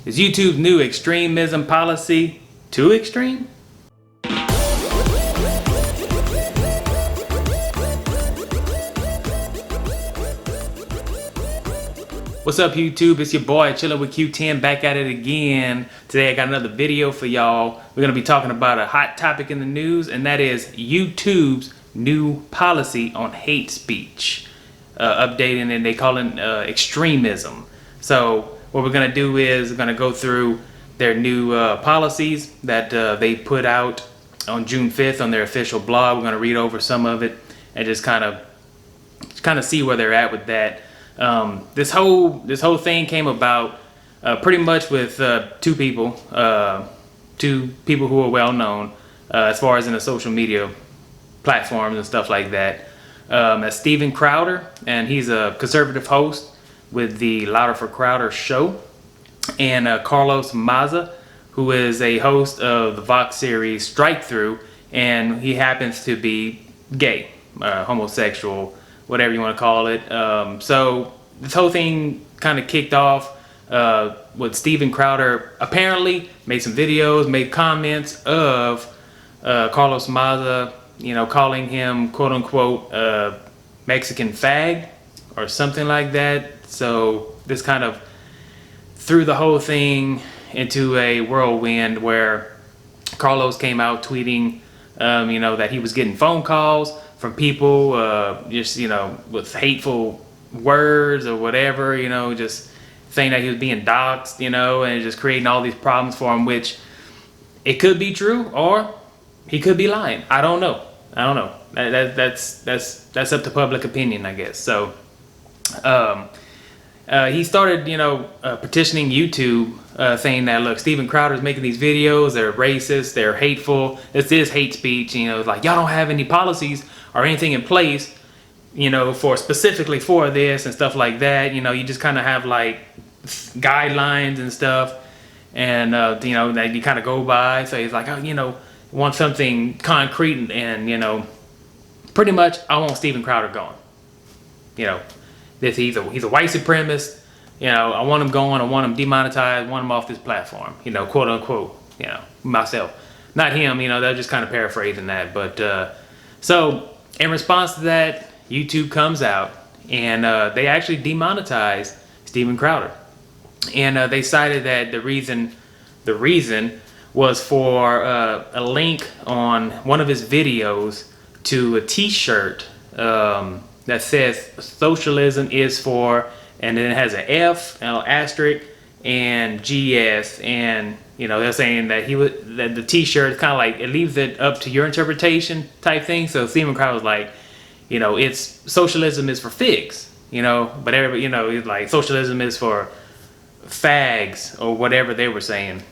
Is YouTube's new extremism policy too extreme? What's up YouTube? It's your boy chilling with Q10 back at it again. Today I got another video for y'all. We're going to be talking about a hot topic in the news, and that is YouTube's new policy on hate speech. Updating, and they call it extremism. So what we're going to do is we're going to go through their new policies that they put out on June 5th on their official blog. We're going to read over some of it and just kind of see where they're at with that. This whole thing came about pretty much with two people who are well known as far as in the social media platforms and stuff like that. As Steven Crowder, and he's a conservative host with the Louder for Crowder show, and Carlos Maza, who is a host of the Vox series Strike Through, and he happens to be gay, homosexual, whatever you want to call it. So this whole thing kind of kicked off with Steven Crowder apparently made some videos, made comments of Carlos Maza, calling him quote unquote Mexican fag or something like that. So this kind of threw the whole thing into a whirlwind where Carlos came out tweeting that he was getting phone calls from people just with hateful words or whatever, just saying that he was being doxxed, and just creating all these problems for him, which it could be true or he could be lying. I don't know. That's up to public opinion, I guess. So he started petitioning YouTube, saying that, look, Steven Crowder is making these videos, they're racist, they're hateful, this is hate speech, like y'all don't have any policies or anything in place for specifically for this and stuff like that. You just kind of have like guidelines and stuff, and that you kind of go by. So he's like, want something concrete, and pretty much I want Steven Crowder gone. He's a white supremacist. I want him going. I want him demonetized. I want him off this platform. Quote unquote. Myself, not him. They're just kind of paraphrasing that. But so in response to that, YouTube comes out and they actually demonetized Steven Crowder, and they cited that the reason was for a link on one of his videos to a t-shirt that says socialism is for, and then it has an F, an asterisk, and GS, and they're saying that that the t-shirt is kind of like, it leaves it up to your interpretation type thing. So Steven Crowder was like, it's socialism is for figs, but everybody, it's like socialism is for fags or whatever they were saying.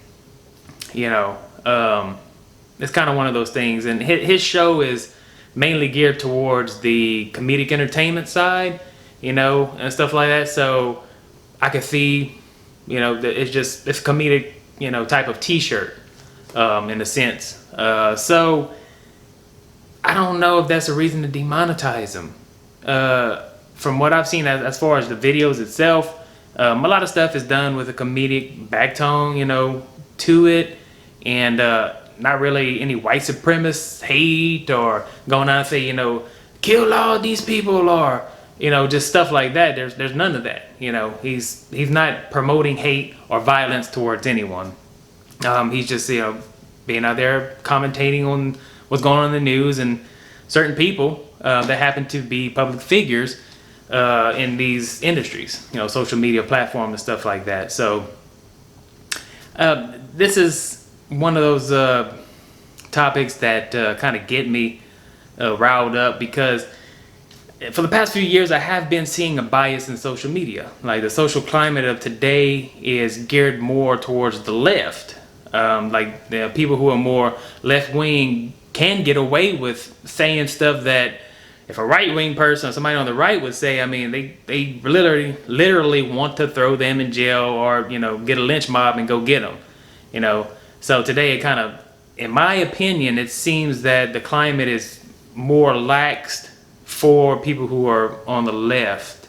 It's kind of one of those things, and his show is mainly geared towards the comedic entertainment side, and stuff like that. So I could see, it's comedic, type of t-shirt, in a sense. So I don't know if that's a reason to demonetize him. From what I've seen, as far as the videos itself, a lot of stuff is done with a comedic backtone, to it, and not really any white supremacist hate or going out and say, kill all these people, or just stuff like that. There's none of that. He's not promoting hate or violence towards anyone. He's just being out there commentating on what's going on in the news, and certain people that happen to be public figures in these industries, social media platforms and stuff like that. So this is one of those topics that kind of get me riled up, because for the past few years I have been seeing a bias in social media. Like, the social climate of today is geared more towards the left. Like, the people who are more left-wing can get away with saying stuff that if a right-wing person or somebody on the right would say, they literally want to throw them in jail, or get a lynch mob and go get them. So today, it kind of, in my opinion, it seems that the climate is more laxed for people who are on the left,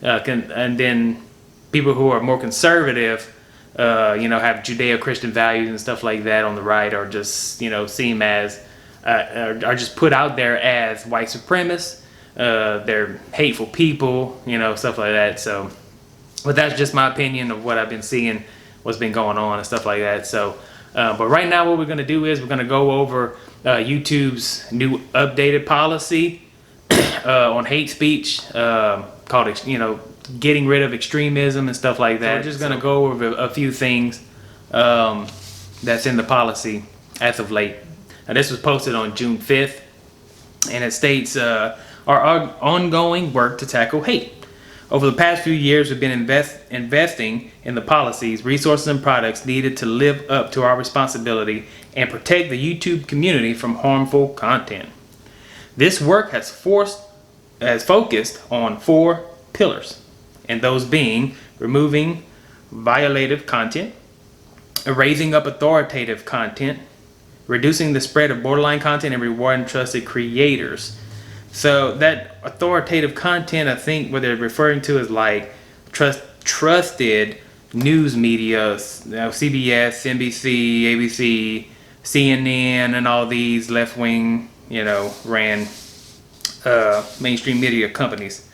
and then people who are more conservative have Judeo-Christian values and stuff like that on the right, or just, seem as, are just put out there as white supremacists. They're hateful people, stuff like that. So, but that's just my opinion of what I've been seeing, what's been going on and stuff like that. So, but right now what we're going to do is we're going to go over YouTube's new updated policy on hate speech, called, getting rid of extremism and stuff like that. So we're just going to go over a few things that's in the policy as of late. Now, this was posted on June 5th, and it states, our ongoing work to tackle hate. Over the past few years, we've been investing in the policies, resources, and products needed to live up to our responsibility and protect the YouTube community from harmful content. This work has focused on 4 pillars, and those being removing violative content, raising up authoritative content, reducing the spread of borderline content, and rewarding trusted creators. So that authoritative content, I think what they're referring to is like trusted news media, CBS, NBC, ABC, CNN, and all these left-wing, ran mainstream media companies.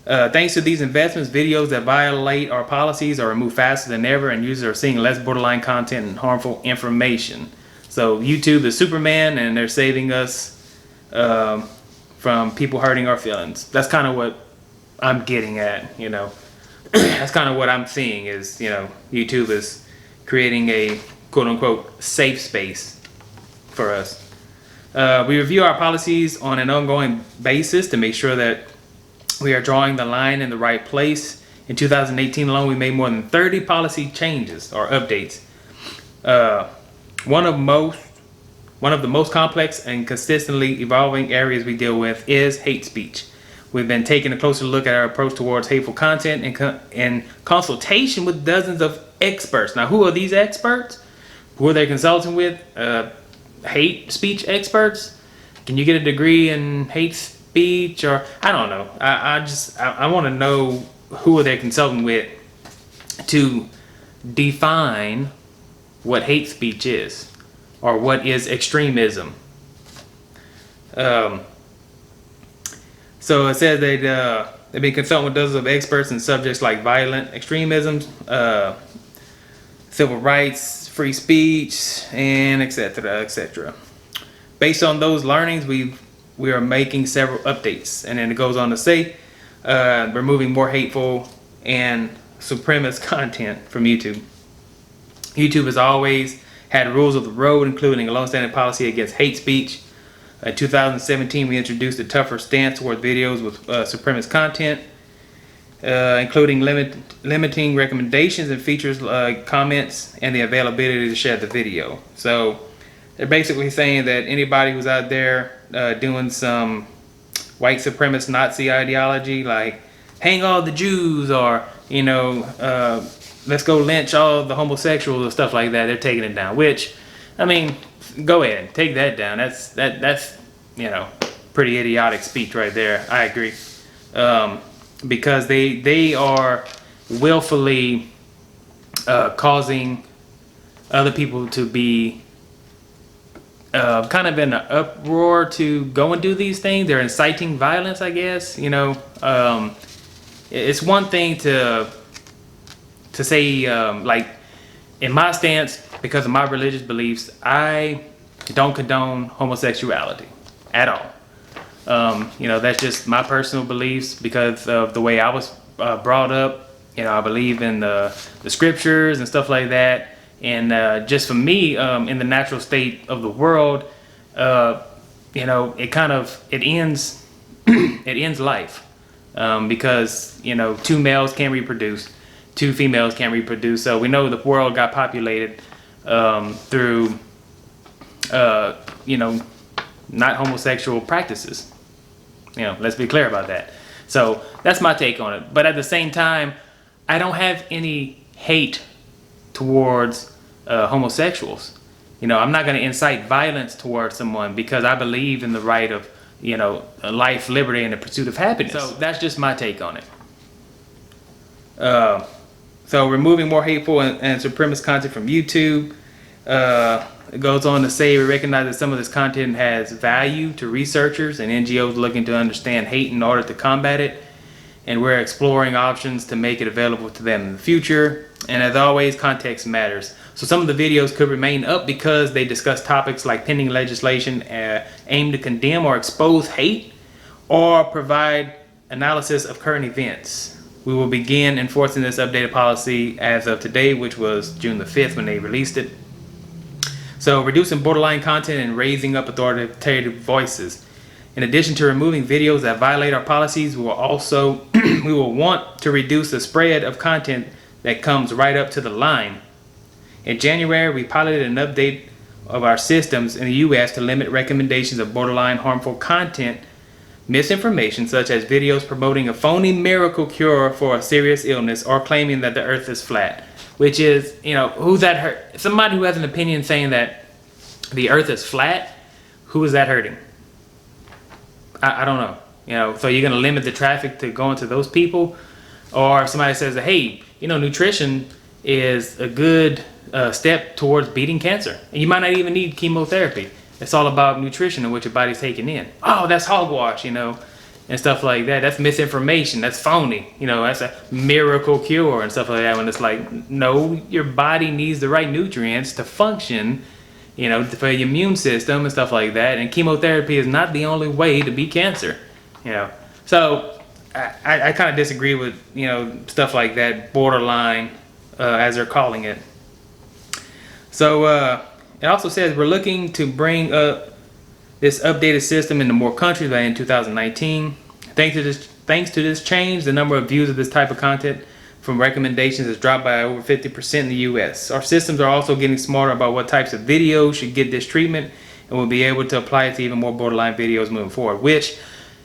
Thanks to these investments, videos that violate our policies are removed faster than ever, and users are seeing less borderline content and harmful information. So YouTube is Superman, and they're saving us from people hurting our feelings. That's kind of what I'm getting at, That's kind of what I'm seeing is, YouTube is creating a quote-unquote safe space for us. We review our policies on an ongoing basis to make sure that we are drawing the line in the right place. In 2018 alone, we made more than 30 policy changes or updates. One of the most complex and consistently evolving areas we deal with is hate speech. We've been taking a closer look at our approach towards hateful content in consultation with dozens of experts. Now, who are these experts? Who are they consulting with? Hate speech experts? Can you get a degree in hate speech? Or I don't know. I want to know who are they consulting with to define what hate speech is, or what is extremism. So it says they've been consulting with dozens of experts in subjects like violent extremism, civil rights, free speech, and etc., etc. Based on those learnings, we are making several updates, and then it goes on to say removing more hateful and supremacist content from YouTube. YouTube has always had rules of the road, including a long-standing policy against hate speech. In 2017, we introduced a tougher stance toward videos with supremacist content, including limiting recommendations and features, comments, and the availability to share the video. So they're basically saying that anybody who's out there doing some white supremacist Nazi ideology, like hang all the Jews, or let's go lynch all the homosexuals or stuff like that, they're taking it down. Which, I mean, go ahead, take that down. That's pretty idiotic speech right there. I agree, because they are willfully causing other people to be kind of in an uproar to go and do these things. They're inciting violence, I guess. It's one thing to say, like, in my stance, because of my religious beliefs, I don't condone homosexuality at all. That's just my personal beliefs because of the way I was brought up. I believe in the scriptures and stuff like that. And just for me, in the natural state of the world, it ends it ends life, because 2 males can't reproduce, 2 females can't reproduce. So we know the world got populated through not homosexual practices. Let's be clear about that. So that's my take on it. But at the same time, I don't have any hate towards homosexuals. I'm not going to incite violence towards someone because I believe in the right of life, liberty, and the pursuit of happiness. So that's just my take on it. So removing more hateful and supremacist content from YouTube. It goes on to say, we recognize that some of this content has value to researchers and NGOs looking to understand hate in order to combat it. And we're exploring options to make it available to them in the future. And as always, context matters. So some of the videos could remain up because they discuss topics like pending legislation aimed to condemn or expose hate, or provide analysis of current events. We will begin enforcing this updated policy as of today, which was June the 5th when they released it. So reducing borderline content and raising up authoritative voices. In addition to removing videos that violate our policies, we will want to reduce the spread of content that comes right up to the line. In January, we piloted an update of our systems in the US to limit recommendations of borderline harmful content, misinformation such as videos promoting a phony miracle cure for a serious illness or claiming that the earth is flat. Which is, who's that hurt? Somebody who has an opinion saying that the earth is flat, who is that hurting? I don't know. So you're going to limit the traffic to going to those people? Or if somebody says that, hey, nutrition is a good step towards beating cancer. And you might not even need chemotherapy. It's all about nutrition and what your body's taking in. Oh, that's hogwash, and stuff like that. That's misinformation. That's phony. That's a miracle cure and stuff like that. When it's like, no, your body needs the right nutrients to function, for your immune system and stuff like that. And chemotherapy is not the only way to beat cancer, So I kind of disagree with, stuff like that, borderline, as they're calling it. So it also says we're looking to bring up this updated system into more countries by in 2019. Thanks to this change, the number of views of this type of content from recommendations has dropped by over 50% in the US. Our systems are also getting smarter about what types of videos should get this treatment, and we'll be able to apply it to even more borderline videos moving forward, which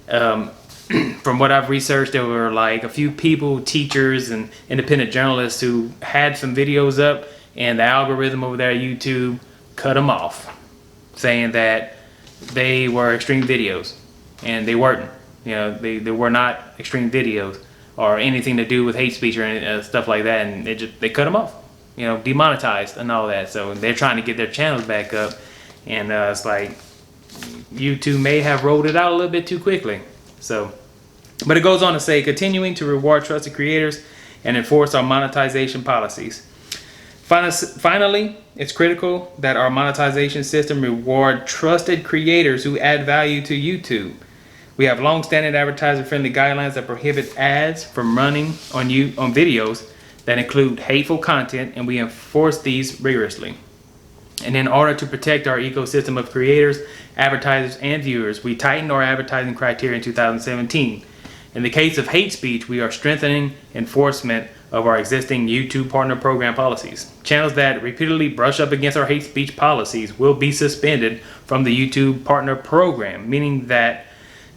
from what I've researched, there were like a few people, teachers and independent journalists who had some videos up, and the algorithm over there at YouTube cut them off, saying that they were extreme videos, and they weren't. They were not extreme videos or anything to do with hate speech or any, stuff like that, and they cut them off, demonetized and all that. So they're trying to get their channels back up, and it's like YouTube may have rolled it out a little bit too quickly. So, but it goes on to say, continuing to reward trusted creators and enforce our monetization policies. Finally, it's critical that our monetization system reward trusted creators who add value to YouTube. We have long-standing advertiser-friendly guidelines that prohibit ads from running on videos that include hateful content, and we enforce these rigorously. And in order to protect our ecosystem of creators, advertisers, and viewers, we tightened our advertising criteria in 2017. In the case of hate speech, we are strengthening enforcement of our existing YouTube partner program policies. Channels that repeatedly brush up against our hate speech policies will be suspended from the YouTube partner program, meaning that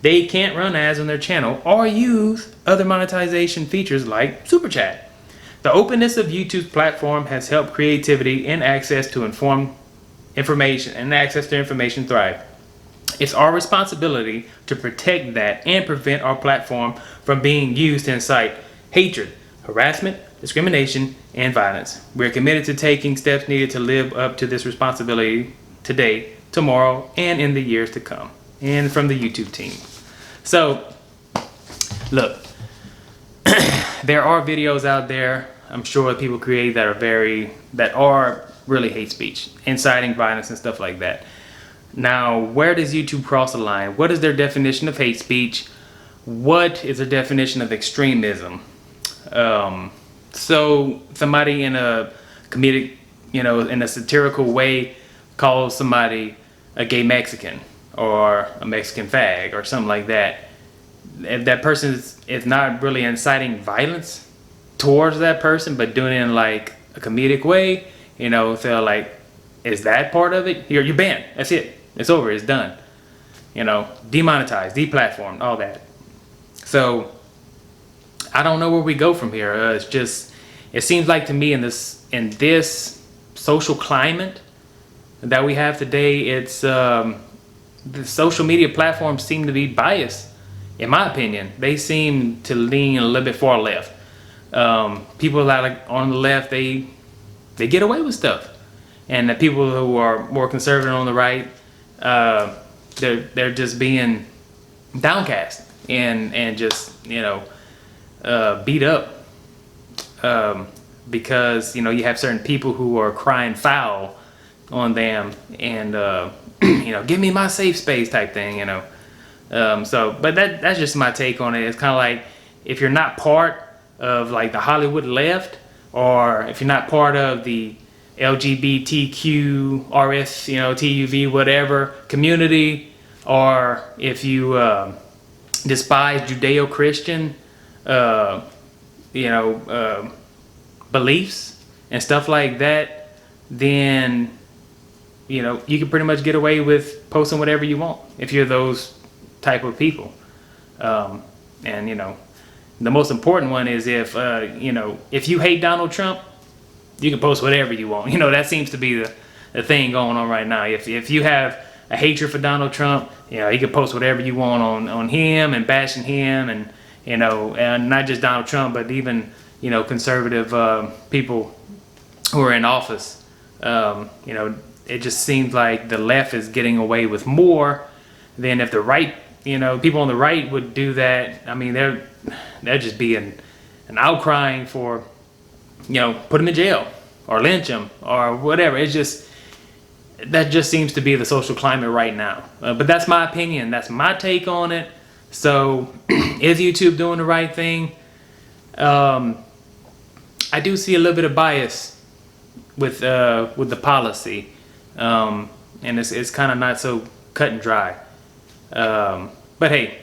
they can't run ads on their channel or use other monetization features like Super Chat. The openness of YouTube's platform has helped creativity and access to information thrive. It's our responsibility to protect that and prevent our platform from being used to incite hatred, harassment, discrimination, and violence. We're committed to taking steps needed to live up to this responsibility today, tomorrow, and in the years to come. And from the YouTube team. So, look, there are videos out there, I'm sure people create that are really hate speech, inciting violence and stuff like that. Now, where does YouTube cross the line? What is their definition of hate speech? What is their definition of extremism? So somebody in a comedic, in a satirical way calls somebody a gay Mexican or a Mexican fag or something like that. If that person is not really inciting violence towards that person, but doing it in like a comedic way, so like, is that part of it? You're banned. That's it. It's over. It's done. Demonetized, deplatformed, all that. So I don't know where we go from here. It seems like to me in this social climate that we have today, it's the social media platforms seem to be biased. In my opinion, they seem to lean a little bit far left. people that are on the left, they get away with stuff, and the people who are more conservative on the right, they're just being downcast and just beat up, because you have certain people who are crying foul on them, and give me my safe space type thing, but that's just my take on it. It's kind of like, if you're not part of like the Hollywood left, or if you're not part of the LGBTQ, RS, TUV, whatever community, or if you despise Judeo-Christian, beliefs and stuff like that, then you can pretty much get away with posting whatever you want if you're those type of people. And the most important one is, if you hate Donald Trump, you can post whatever you want. That seems to be the thing going on right now. If you have a hatred for Donald Trump, you can post whatever you want on him and bashing him, and and not just Donald Trump, but even conservative people who are in office. It just seems like the left is getting away with more than if the right, people on the right would do that. I mean, they're just being an outcrying for, put him in jail or lynch him or whatever. That just seems to be the social climate right now. But that's my opinion. That's my take on it. So is YouTube doing the right thing? I do see a little bit of bias with the policy, and it's kind of not so cut and dry. But hey,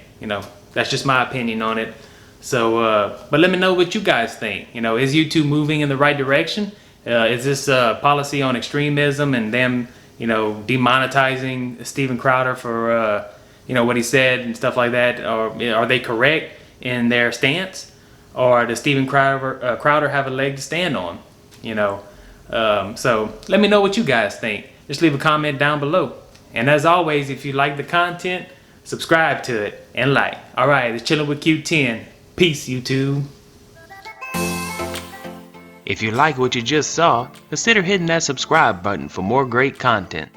that's just my opinion on it. So, but let me know what you guys think. Is YouTube moving in the right direction? Is this policy on extremism and them, demonetizing Steven Crowder for, what he said and stuff like that? Or are they correct in their stance? Or does Steven Crowder have a leg to stand on? So let me know what you guys think. Just leave a comment down below. And as always, if you like the content, subscribe to it and like. All right, it's Chilling with Q10. Peace, YouTube. If you like what you just saw, consider hitting that subscribe button for more great content.